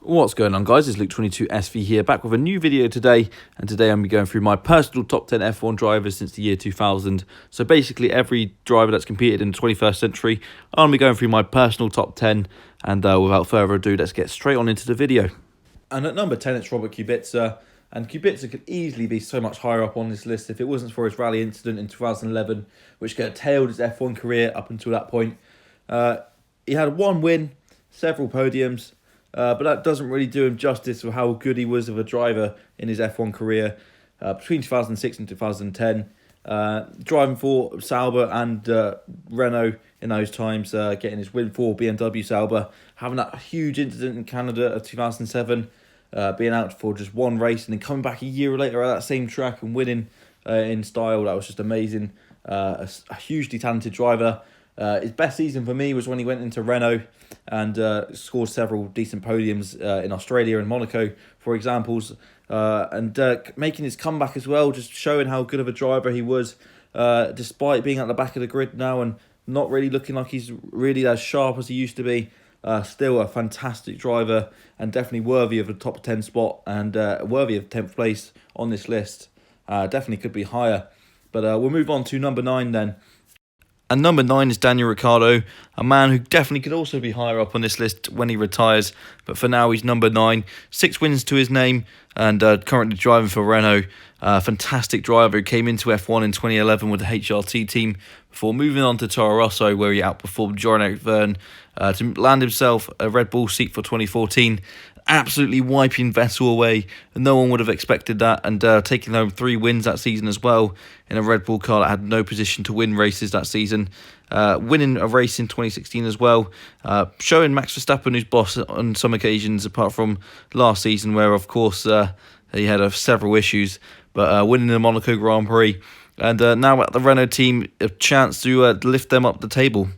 What's going on, guys? It's Luke22SV here, back with a new video today. And today I'm going through my personal top 10 F1 drivers since the year 2000. So basically every driver that's competed in the 21st century, I'm going to be going through my personal top 10. And without further ado, let's get straight on into the video. And at number 10, it's Robert Kubica. And Kubica could easily be so much higher up on this list if it wasn't for his rally incident in 2011, which curtailed his F1 career up until that point. He had one win, several podiums, but that doesn't really do him justice for how good he was of a driver in his F1 career. Between 2006 and 2010, driving for Sauber and Renault in those times, getting his win for BMW Sauber, having that huge incident in Canada of 2007, being out for just one race and then coming back a year later at that same track and winning in style. That was just amazing. A hugely talented driver. His best season for me was when he went into Renault and scored several decent podiums in Australia and Monaco, for examples, and making his comeback as well, just showing how good of a driver he was, despite being at the back of the grid now and not really looking like he's really as sharp as he used to be. Still a fantastic driver and definitely worthy of a top 10 spot and worthy of 10th place on this list. Definitely could be higher. But we'll move on to number 9 then. And number 9 is Daniel Ricciardo, a man who definitely could also be higher up on this list when he retires. But for now, he's number 9. 6 wins to his name and currently driving for Renault. Fantastic driver who came into F1 in 2011 with the HRT team before moving on to Toro Rosso, where he outperformed Jean-Eric Vergne to land himself a Red Bull seat for 2014. Absolutely wiping Vettel away, and no one would have expected that, and taking home 3 wins that season as well in a Red Bull car that had no position to win races that season. Winning a race in 2016 as well, showing Max Verstappen who's boss on some occasions, apart from last season where of course he had several issues, but winning the Monaco Grand Prix, and now at the Renault team, a chance to lift them up the table.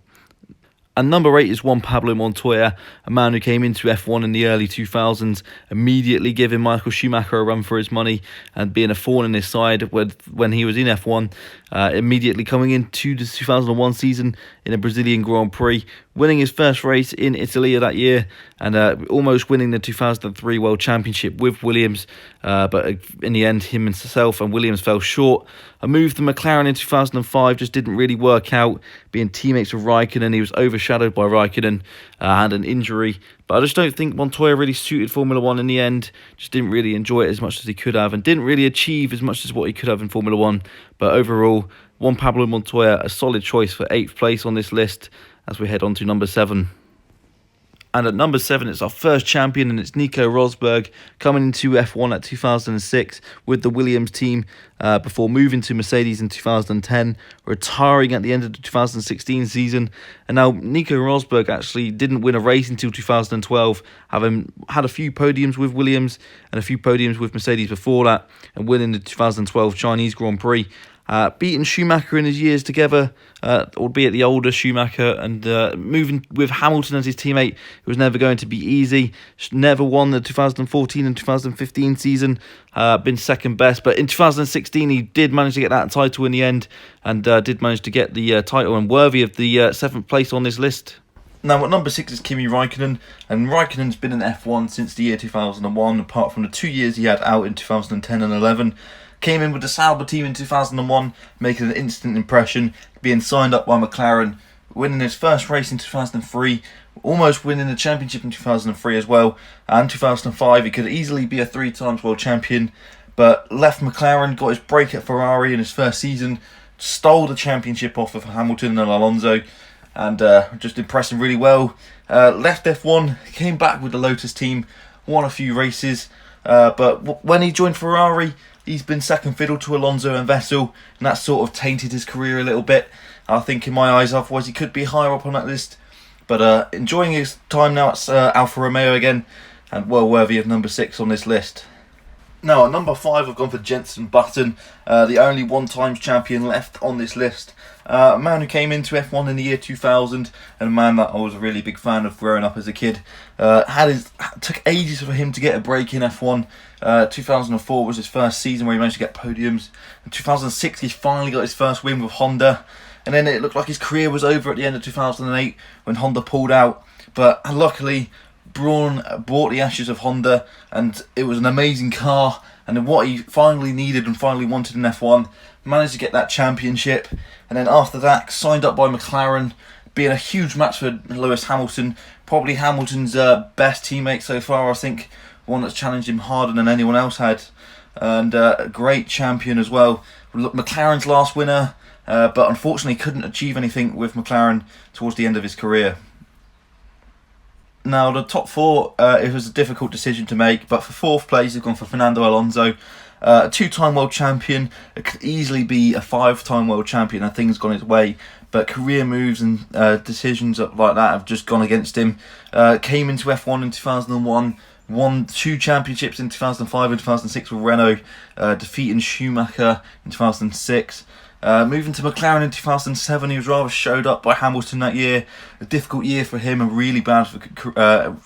And number 8 is Juan Pablo Montoya, a man who came into F1 in the early 2000s, immediately giving Michael Schumacher a run for his money and being a thorn in his side when he was in F1, immediately coming into the 2001 season in a Brazilian Grand Prix, winning his first race in Italy that year and almost winning the 2003 World Championship with Williams, but in the end himself and Williams fell short. A move to McLaren in 2005 just didn't really work out, being teammates with Raikkonen. He was overshadowed by Raikkonen, had an injury, but I just don't think Montoya really suited Formula 1 in the end. Just didn't really enjoy it as much as he could have and didn't really achieve as much as what he could have in Formula 1. But overall, Juan Pablo Montoya, a solid choice for 8th place on this list as we head on to number 7. And at number 7, it's our first champion, and it's Nico Rosberg, coming into F1 at 2006 with the Williams team before moving to Mercedes in 2010, retiring at the end of the 2016 season. And now Nico Rosberg actually didn't win a race until 2012, having had a few podiums with Williams and a few podiums with Mercedes before that, and winning the 2012 Chinese Grand Prix. Beating Schumacher in his years together, albeit the older Schumacher, and moving with Hamilton as his teammate, it was never going to be easy. Never won the 2014 and 2015 season, been second best, but in 2016 he did manage to get that title in the end, and did manage to get the title and worthy of the 7th place on this list. Now at number 6 is Kimi Raikkonen, and Raikkonen's been in F1 since the year 2001, apart from the 2 years he had out in 2010 and 11. Came in with the Sauber team in 2001, making an instant impression, being signed up by McLaren, winning his first race in 2003, almost winning the championship in 2003 as well, and 2005 he could easily be a 3 times world champion, but left McLaren, got his break at Ferrari in his first season, stole the championship off of Hamilton and Alonso, and just impressing really well. Left F1, came back with the Lotus team, won a few races, but when he joined Ferrari, he's been second fiddle to Alonso and Vettel, and that sort of tainted his career a little bit, I think, in my eyes. Otherwise he could be higher up on that list, but enjoying his time now at Alfa Romeo again, and well worthy of number 6 on this list. Now at number 5 I've gone for Jenson Button, the only 1-time champion left on this list. A man who came into F1 in the year 2000, and a man that I was a really big fan of growing up as a kid. Took ages for him to get a break in F1. 2004 was his first season where he managed to get podiums. In 2006 he finally got his first win with Honda, and then it looked like his career was over at the end of 2008 when Honda pulled out. But luckily Brawn brought the ashes of Honda, and it was an amazing car. And what he finally needed and finally wanted in F1, managed to get that championship. And then after that, signed up by McLaren, being a huge match for Lewis Hamilton. Probably Hamilton's best teammate so far, I think. One that's challenged him harder than anyone else had. And a great champion as well. McLaren's last winner, but unfortunately couldn't achieve anything with McLaren towards the end of his career. Now, the top four, it was a difficult decision to make, but for fourth place, they've gone for Fernando Alonso, a two-time world champion. It could easily be a five-time world champion. I think it's gone his way, but career moves and decisions like that have just gone against him. Came into F1 in 2001, won 2 championships in 2005 and 2006 with Renault, defeating Schumacher in 2006. Moving to McLaren in 2007, he was rather showed up by Hamilton that year. A difficult year for him, a really bad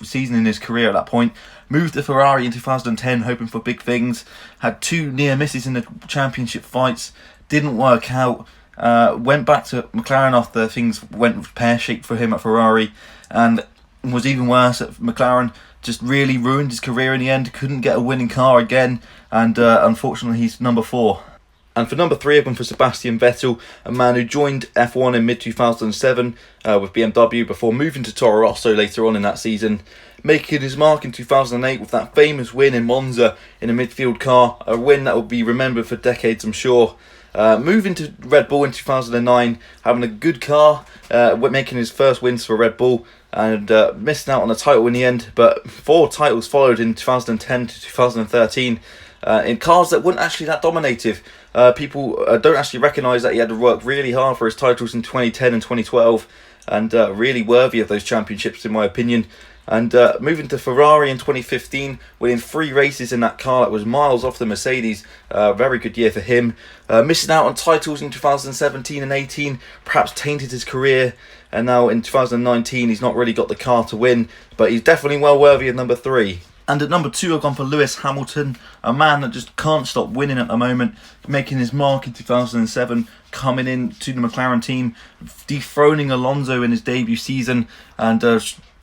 season in his career at that point. Moved to Ferrari in 2010, hoping for big things. Had 2 near misses in the championship fights. Didn't work out. Went back to McLaren after things went pear-shaped for him at Ferrari. And was even worse at McLaren. Just really ruined his career in the end. Couldn't get a winning car again. And unfortunately, he's number 4. And for number 3, I've gone for Sebastian Vettel, a man who joined F1 in mid-2007 with BMW before moving to Toro Rosso later on in that season, making his mark in 2008 with that famous win in Monza in a midfield car, a win that will be remembered for decades, I'm sure. Moving to Red Bull in 2009, having a good car, making his first wins for Red Bull, and missing out on a title in the end, but 4 titles followed in 2010 to 2013. In cars that weren't actually that dominative. People don't actually recognise that he had to work really hard for his titles in 2010 and 2012, and really worthy of those championships in my opinion. And moving to Ferrari in 2015, winning 3 races in that car that was miles off the Mercedes. Very good year for him. Missing out on titles in 2017 and 18, perhaps tainted his career. And now in 2019, he's not really got the car to win, but he's definitely well worthy of number 3. And at number 2, I've gone for Lewis Hamilton, a man that just can't stop winning at the moment, making his mark in 2007, coming in to the McLaren team, dethroning Alonso in his debut season, and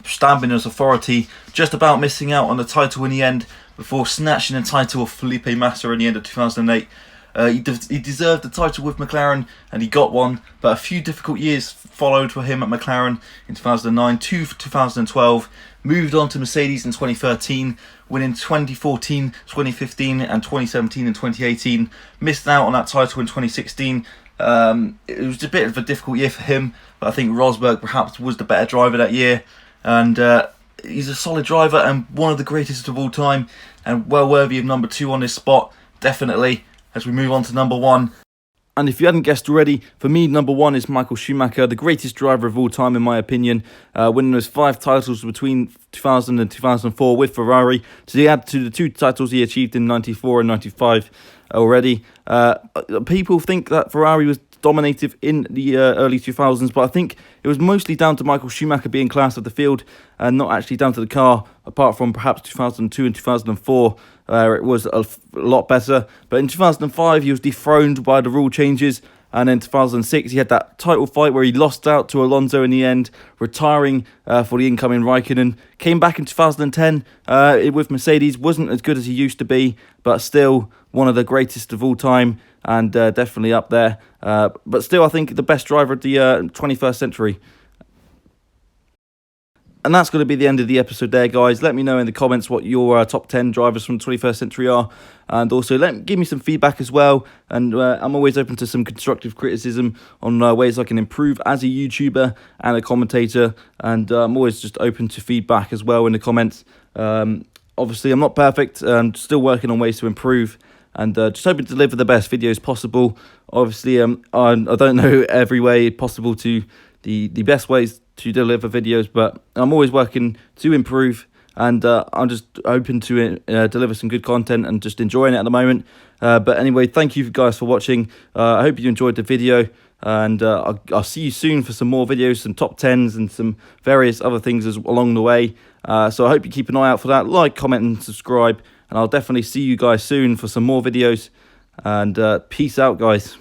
stamping his authority, just about missing out on the title in the end, before snatching the title of Felipe Massa in the end of 2008. He deserved the title with McLaren, and he got one, but a few difficult years followed for him at McLaren in 2009 to 2012. Moved on to Mercedes in 2013, winning 2014, 2015 and 2017 and 2018. Missed out on that title in 2016. It was a bit of a difficult year for him, but I think Rosberg perhaps was the better driver that year. And he's a solid driver and one of the greatest of all time, and well worthy of number 2 on this spot, definitely, as we move on to number 1. And if you hadn't guessed already, for me, number 1 is Michael Schumacher, the greatest driver of all time, in my opinion, winning those 5 titles between 2000 and 2004 with Ferrari. So he add to the 2 titles he achieved in 94 and 95 already. People think that Ferrari was dominative in the early 2000s, but I think it was mostly down to Michael Schumacher being class of the field and not actually down to the car, apart from perhaps 2002 and 2004, where it was a lot better. But in 2005, he was dethroned by the rule changes, and in 2006, he had that title fight where he lost out to Alonso in the end, retiring for the incoming Raikkonen. Came back in 2010 with Mercedes, wasn't as good as he used to be, but still one of the greatest of all time, and definitely up there. But still, I think the best driver of the 21st century. And that's going to be the end of the episode there, guys. Let me know in the comments what your top 10 drivers from the 21st century are. And also, give me some feedback as well. And I'm always open to some constructive criticism on ways I can improve as a YouTuber and a commentator. And I'm always just open to feedback as well in the comments. Obviously, I'm not perfect. I'm still working on ways to improve. And just hoping to deliver the best videos possible. Obviously, I don't know every way possible to the best ways to deliver videos, but I'm always working to improve, and I'm just hoping to deliver some good content and just enjoying it at the moment. But anyway, thank you guys for watching. I hope you enjoyed the video, and I'll see you soon for some more videos, some top 10s and some various other things along the way. So I hope you keep an eye out for that. Like, comment and subscribe, and I'll definitely see you guys soon for some more videos. And peace out, guys.